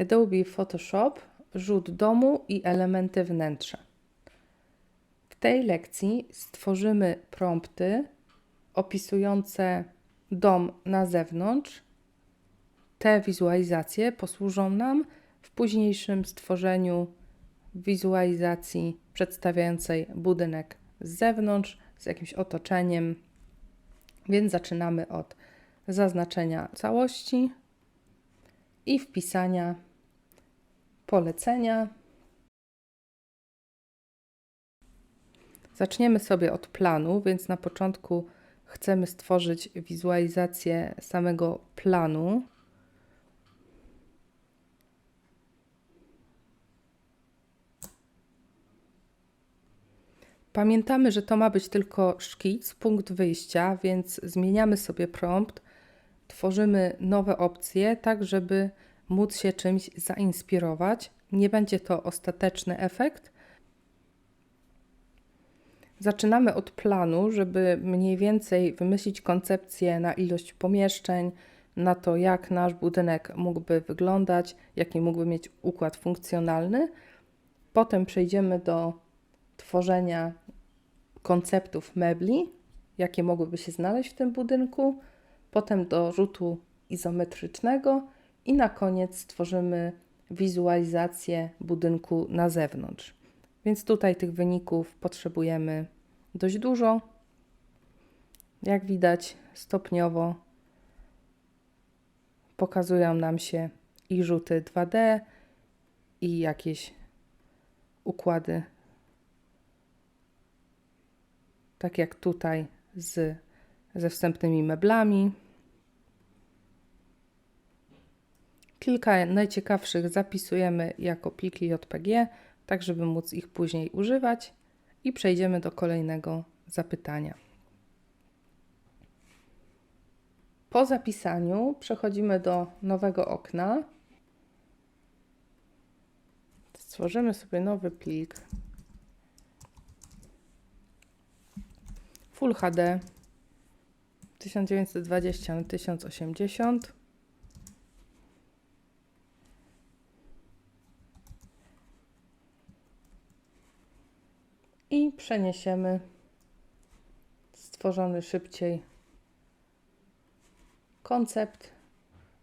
Adobe Photoshop, rzut domu i elementy wnętrza. W tej lekcji stworzymy prompty opisujące dom na zewnątrz. Te wizualizacje posłużą nam w późniejszym stworzeniu wizualizacji przedstawiającej budynek z zewnątrz, z jakimś otoczeniem. Więc zaczynamy od zaznaczenia całości i wpisania polecenia. Zaczniemy sobie od planu, więc na początku chcemy stworzyć wizualizację samego planu. Pamiętamy, że to ma być tylko szkic, punkt wyjścia, więc zmieniamy sobie prompt, tworzymy nowe opcje, tak żeby móc się czymś zainspirować. Nie będzie to ostateczny efekt. Zaczynamy od planu, żeby mniej więcej wymyślić koncepcję na ilość pomieszczeń, na to, jak nasz budynek mógłby wyglądać, jaki mógłby mieć układ funkcjonalny. Potem przejdziemy do tworzenia konceptów mebli, jakie mogłyby się znaleźć w tym budynku, potem do rzutu izometrycznego i na koniec stworzymy wizualizację budynku na zewnątrz. Więc tutaj tych wyników potrzebujemy dość dużo. Jak widać, stopniowo pokazują nam się i rzuty 2D, i jakieś układy, tak jak tutaj ze wstępnymi meblami. Kilka najciekawszych zapisujemy jako pliki JPG, tak żeby móc ich później używać i przejdziemy do kolejnego zapytania. Po zapisaniu przechodzimy do nowego okna. Stworzymy sobie nowy plik Full HD 1920 na 1080. I przeniesiemy stworzony szybciej koncept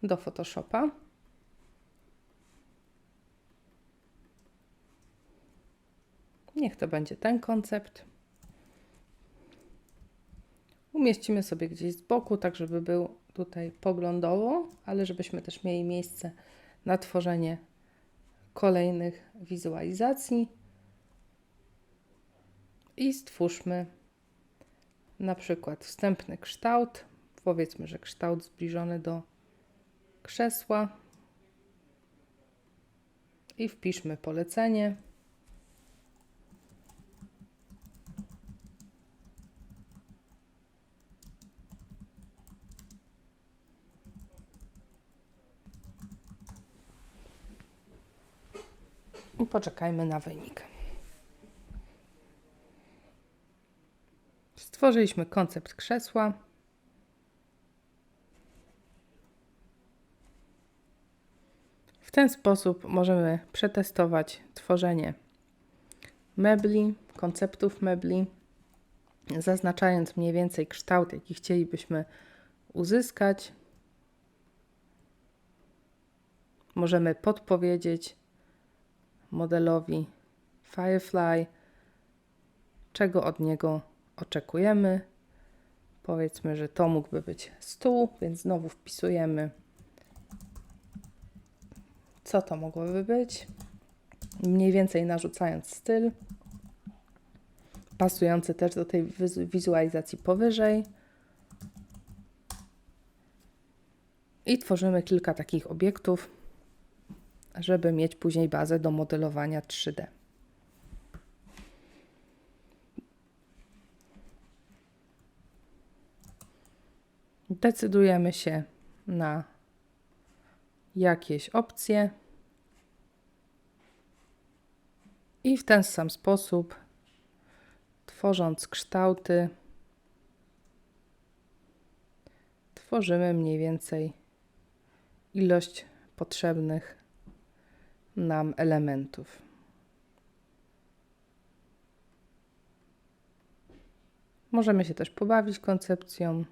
do Photoshopa. Niech to będzie ten koncept. Umieścimy sobie gdzieś z boku, tak żeby był tutaj poglądowo, ale żebyśmy też mieli miejsce na tworzenie kolejnych wizualizacji. I stwórzmy na przykład wstępny kształt. Powiedzmy, że kształt zbliżony do krzesła. I wpiszmy polecenie. I poczekajmy na wynik. Stworzyliśmy koncept krzesła. W ten sposób możemy przetestować tworzenie mebli, konceptów mebli, zaznaczając mniej więcej kształt, jaki chcielibyśmy uzyskać. Możemy podpowiedzieć modelowi Firefly, czego od niego oczekujemy. Powiedzmy, że to mógłby być stół, więc znowu wpisujemy, co to mogłoby być. Mniej więcej narzucając styl, pasujący też do tej wizualizacji powyżej. I tworzymy kilka takich obiektów, żeby mieć później bazę do modelowania 3D. Decydujemy się na jakieś opcje i w ten sam sposób, tworząc kształty, tworzymy mniej więcej ilość potrzebnych nam elementów. Możemy się też pobawić koncepcją,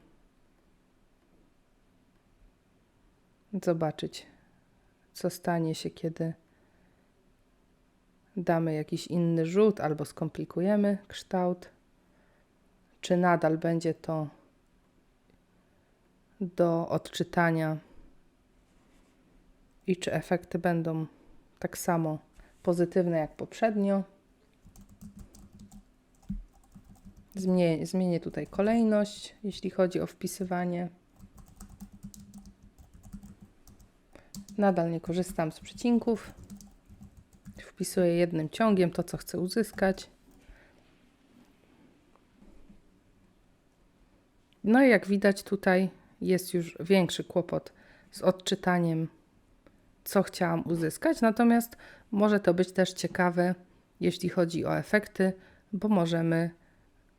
zobaczyć, co stanie się, kiedy damy jakiś inny rzut albo skomplikujemy kształt, czy nadal będzie to do odczytania i czy efekty będą tak samo pozytywne jak poprzednio. Zmienię tutaj kolejność, jeśli chodzi o wpisywanie. Nadal nie korzystam z przecinków. Wpisuję jednym ciągiem to, co chcę uzyskać. No i jak widać, tutaj jest już większy kłopot z odczytaniem, co chciałam uzyskać. Natomiast może to być też ciekawe, jeśli chodzi o efekty, bo możemy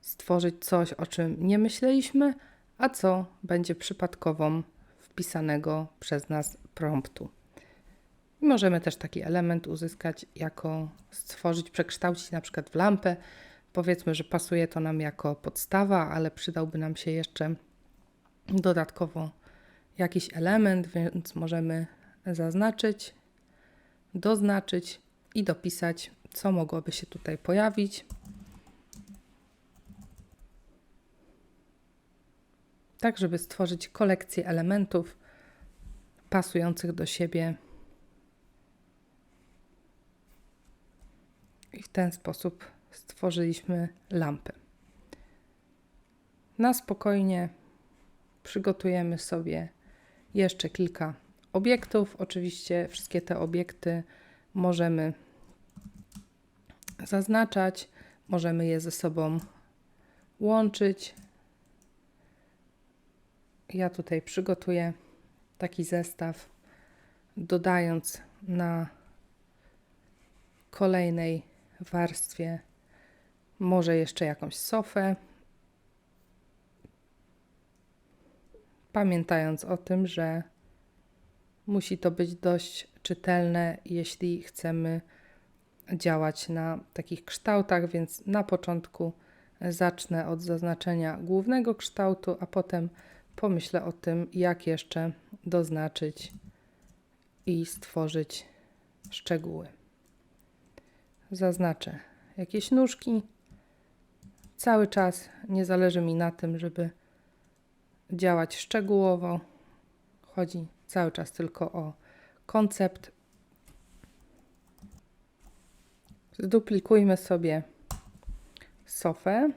stworzyć coś, o czym nie myśleliśmy, a co będzie przypadkową wpisanego przez nas promptu. I możemy też taki element uzyskać, stworzyć, przekształcić na przykład w lampę. Powiedzmy, że pasuje to nam jako podstawa, ale przydałby nam się jeszcze dodatkowo jakiś element, więc możemy zaznaczyć, doznaczyć i dopisać, co mogłoby się tutaj pojawić. Tak, żeby stworzyć kolekcję elementów pasujących do siebie. I w ten sposób stworzyliśmy lampę. Na spokojnie przygotujemy sobie jeszcze kilka obiektów. Oczywiście wszystkie te obiekty możemy zaznaczać, możemy je ze sobą łączyć. Ja tutaj przygotuję taki zestaw, dodając na kolejnej warstwie może jeszcze jakąś sofę, pamiętając o tym, że musi to być dość czytelne, jeśli chcemy działać na takich kształtach, więc na początku zacznę od zaznaczenia głównego kształtu, a potem pomyślę o tym, jak jeszcze doznaczyć i stworzyć szczegóły. Zaznaczę jakieś nóżki. Cały czas nie zależy mi na tym, żeby działać szczegółowo. Chodzi cały czas tylko o koncept. Zduplikujmy sobie sofę.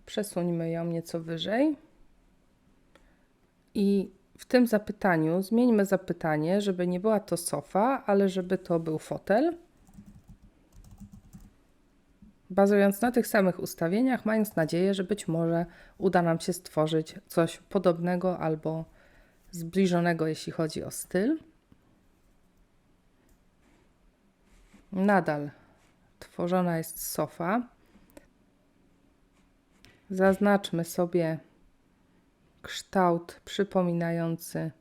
Przesuńmy ją nieco wyżej. I w tym zapytaniu zmieńmy zapytanie, żeby nie była to sofa, ale żeby to był fotel. Bazując na tych samych ustawieniach, mając nadzieję, że być może uda nam się stworzyć coś podobnego albo zbliżonego, jeśli chodzi o styl. Nadal tworzona jest sofa. Zaznaczmy sobie kształt przypominający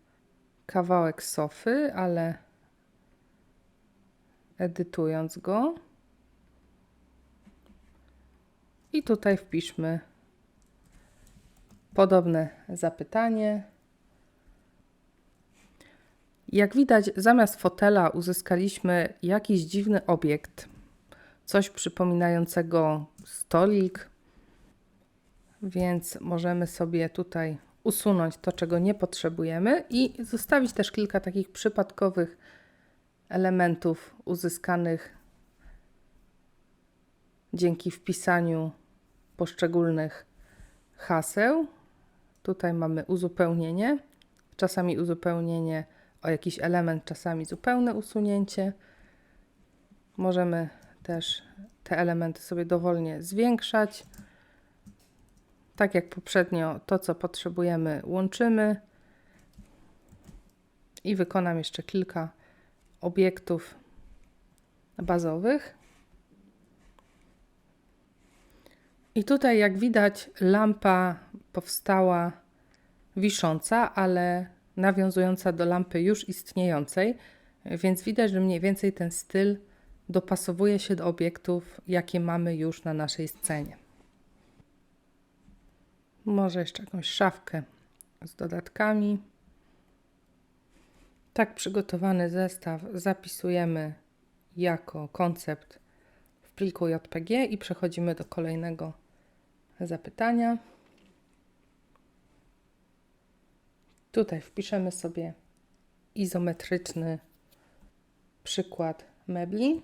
kawałek sofy, ale edytując go. I tutaj wpiszmy podobne zapytanie. Jak widać, zamiast fotela uzyskaliśmy jakiś dziwny obiekt, coś przypominającego stolik, więc możemy sobie tutaj usunąć to, czego nie potrzebujemy i zostawić też kilka takich przypadkowych elementów uzyskanych dzięki wpisaniu poszczególnych haseł. Tutaj mamy uzupełnienie, czasami uzupełnienie o jakiś element, czasami zupełne usunięcie. Możemy też te elementy sobie dowolnie zwiększać. Tak jak poprzednio, to co potrzebujemy łączymy i wykonam jeszcze kilka obiektów bazowych. I tutaj jak widać lampa powstała wisząca, ale nawiązująca do lampy już istniejącej, Więc widać, że mniej więcej ten styl dopasowuje się do obiektów, jakie mamy już na naszej scenie. Może jeszcze jakąś szafkę z dodatkami. Tak przygotowany zestaw zapisujemy jako koncept w pliku JPG i przechodzimy do kolejnego zapytania. Tutaj wpiszemy sobie izometryczny przykład mebli.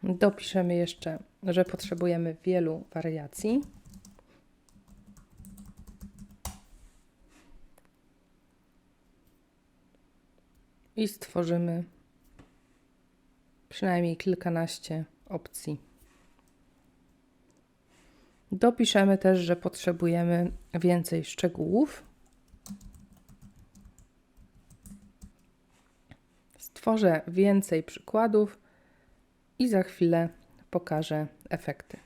Dopiszemy jeszcze, że potrzebujemy wielu wariacji. I stworzymy przynajmniej kilkanaście opcji. Dopiszemy też, że potrzebujemy więcej szczegółów. Stworzę więcej przykładów i za chwilę pokażę efekty.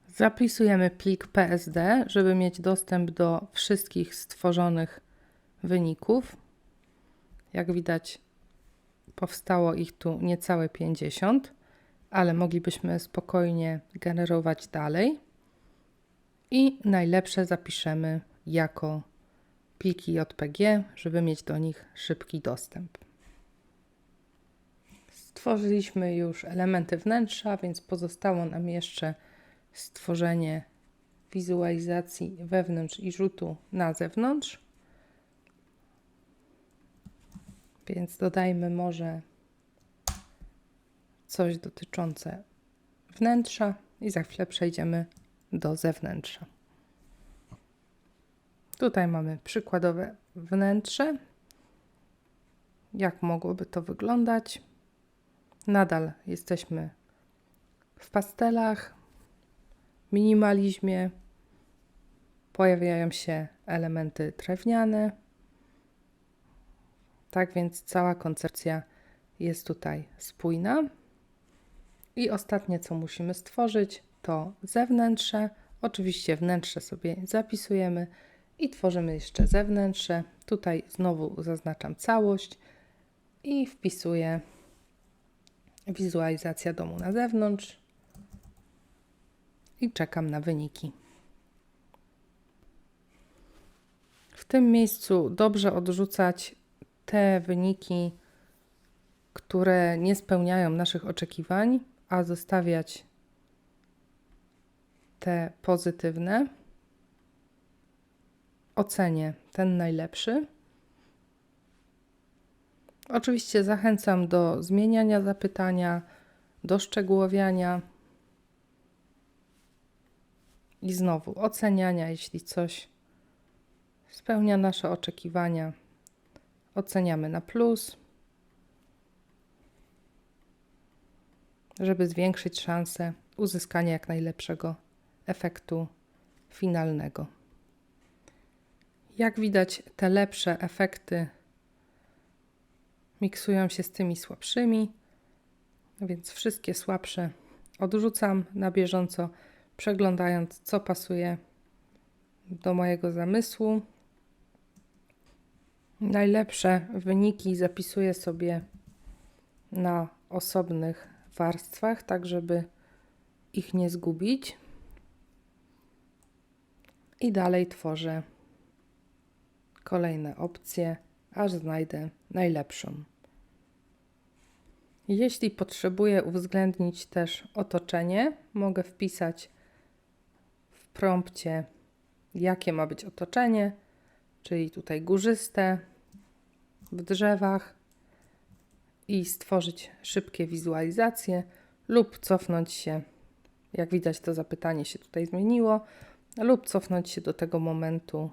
Zapisujemy plik PSD, żeby mieć dostęp do wszystkich stworzonych wyników. Jak widać, powstało ich tu niecałe 50, ale moglibyśmy spokojnie generować dalej. I najlepsze zapiszemy jako pliki JPG, żeby mieć do nich szybki dostęp. Stworzyliśmy już elementy wnętrza, więc pozostało nam jeszcze stworzenie wizualizacji wewnątrz i rzutu na zewnątrz. Więc dodajmy może coś dotyczące wnętrza i za chwilę przejdziemy do zewnętrza. Tutaj mamy przykładowe wnętrze. Jak mogłoby to wyglądać? Nadal jesteśmy w pastelach, minimalizmie. Pojawiają się elementy drewniane. Tak więc cała koncepcja jest tutaj spójna. I ostatnie, co musimy stworzyć, to zewnętrze. Oczywiście wnętrze sobie zapisujemy i tworzymy jeszcze zewnętrzne. Tutaj znowu zaznaczam całość i wpisuję wizualizacja domu na zewnątrz i czekam na wyniki. W tym miejscu dobrze odrzucać te wyniki, które nie spełniają naszych oczekiwań, a zostawiać te pozytywne. Ocenię ten najlepszy. Oczywiście zachęcam do zmieniania zapytania, do szczegółowiania i znowu oceniania, jeśli coś spełnia nasze oczekiwania. Oceniamy na plus, żeby zwiększyć szansę uzyskania jak najlepszego efektu finalnego. Jak widać, te lepsze efekty miksują się z tymi słabszymi, więc wszystkie słabsze odrzucam na bieżąco, przeglądając, co pasuje do mojego zamysłu. Najlepsze wyniki zapisuję sobie na osobnych warstwach, tak żeby ich nie zgubić. I dalej tworzę kolejne opcje, aż znajdę najlepszą. Jeśli potrzebuję uwzględnić też otoczenie, mogę wpisać w prompcie, jakie ma być otoczenie, czyli tutaj górzyste, w drzewach i stworzyć szybkie wizualizacje lub cofnąć się, jak widać to zapytanie się tutaj zmieniło, lub cofnąć się do tego momentu,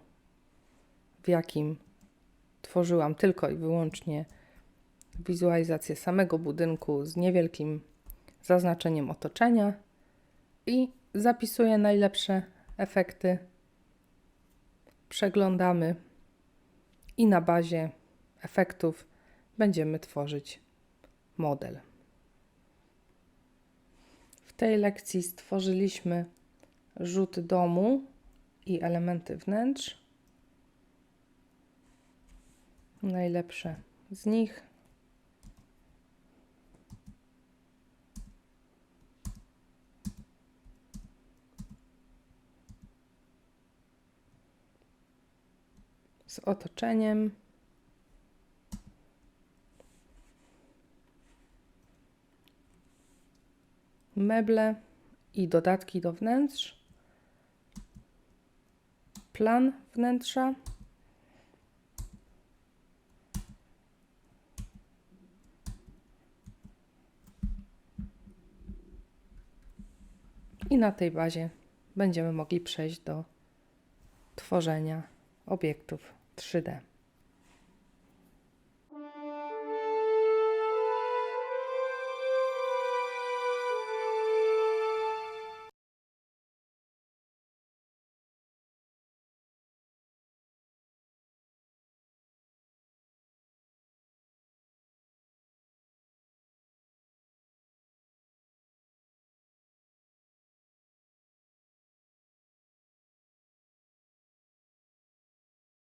w jakim tworzyłam tylko i wyłącznie wizualizację samego budynku z niewielkim zaznaczeniem otoczenia i zapisuję najlepsze efekty, przeglądamy i na bazie efektów będziemy tworzyć model. W tej lekcji stworzyliśmy rzut domu i elementy wnętrz. najlepsze z nich. Z otoczeniem. Meble i dodatki do wnętrz. Plan wnętrza. I na tej bazie będziemy mogli przejść do tworzenia obiektów 3D.